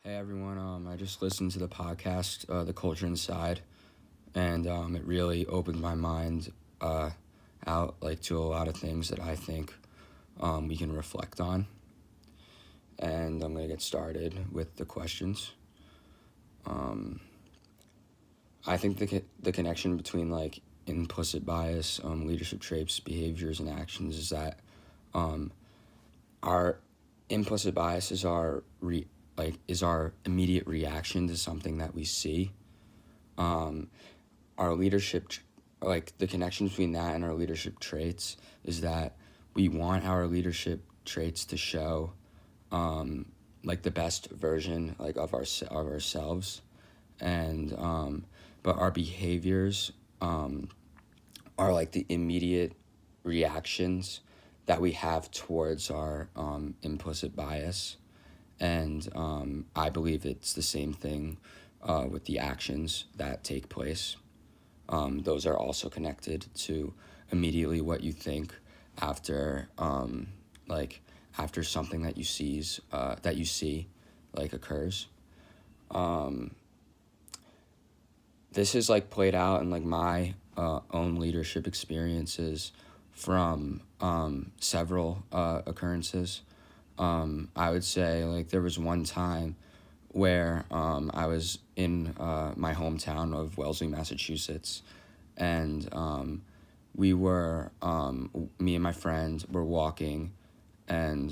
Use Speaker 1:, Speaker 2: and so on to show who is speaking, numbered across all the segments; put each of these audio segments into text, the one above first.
Speaker 1: Hey everyone, I just listened to the podcast, The Culture Inside, and it really opened my mind out like to a lot of things that I think we can reflect on. And I'm gonna get started with the questions. I think the connection between like implicit bias, leadership traits, behaviors, and actions is that um, our implicit bias is our immediate reaction to something that we see. Our leadership, like the connection between that and our leadership traits, is that we want our leadership traits to show like the best version like of ourselves, and but our behaviors are like the immediate reactions that we have towards our implicit bias. And I believe it's the same thing with the actions that take place. Those are also connected to immediately what you think after like after something that you see like occurs. This is like played out in like my own leadership experiences from several occurrences. I would say like there was one time where I was in my hometown of Wellesley, Massachusetts, and me and my friend were walking, and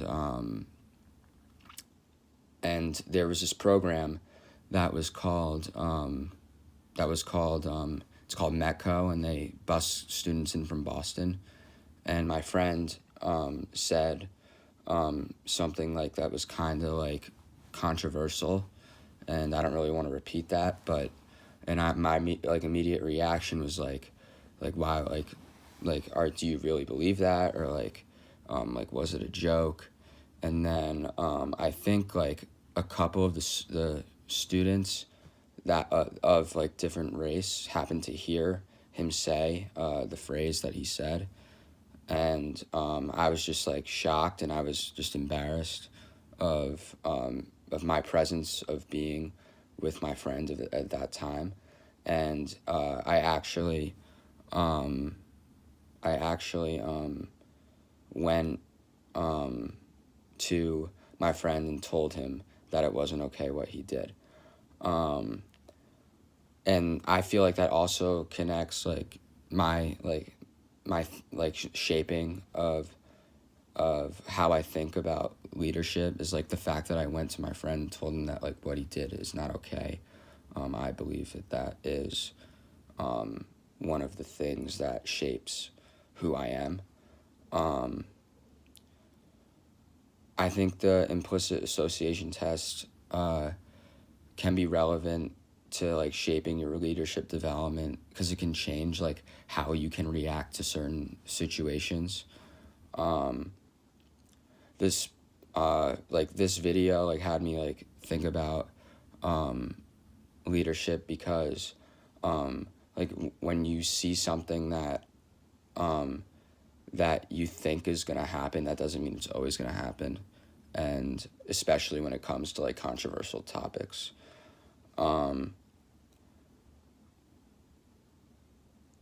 Speaker 1: there was this program that was called it's called Metco, and they bus students in from Boston, and my friend said something like that was kind of like controversial, and I don't really want to repeat that, but my like immediate reaction was like wow, do you really believe that, or like was it a joke? And then I think like a couple of the students that of like different race happened to hear him say the phrase that he said, and I was just like shocked, and I was just embarrassed of my presence of being with my friend at that time, and I actually went to my friend and told him that it wasn't okay what he did. And I feel like that also connects like my shaping of how I think about leadership is like the fact that I went to my friend and told him that like what he did is not okay. I believe that is one of the things that shapes who I am. I think the implicit association test can be relevant to like shaping your leadership development because it can change like how you can react to certain situations. This like this video like had me like think about leadership because like when you see something that you think is going to happen, that doesn't mean it's always going to happen, and especially when it comes to like controversial topics.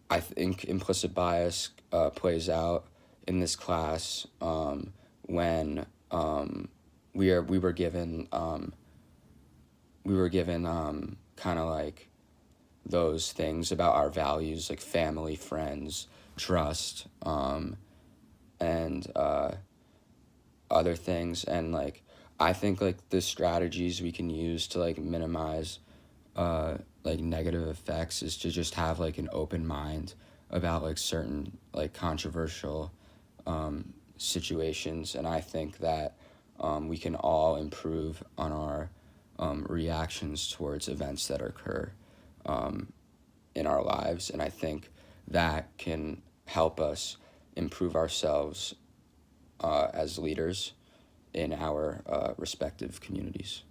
Speaker 1: I think implicit bias plays out in this class when we were given kind of like those things about our values like family, friends, trust, and other things, and like I think like the strategies we can use to like minimize like negative effects is to just have like an open mind about like certain like controversial situations, and I think that we can all improve on our reactions towards events that occur in our lives, and I think that can help us improve ourselves as leaders in our respective communities.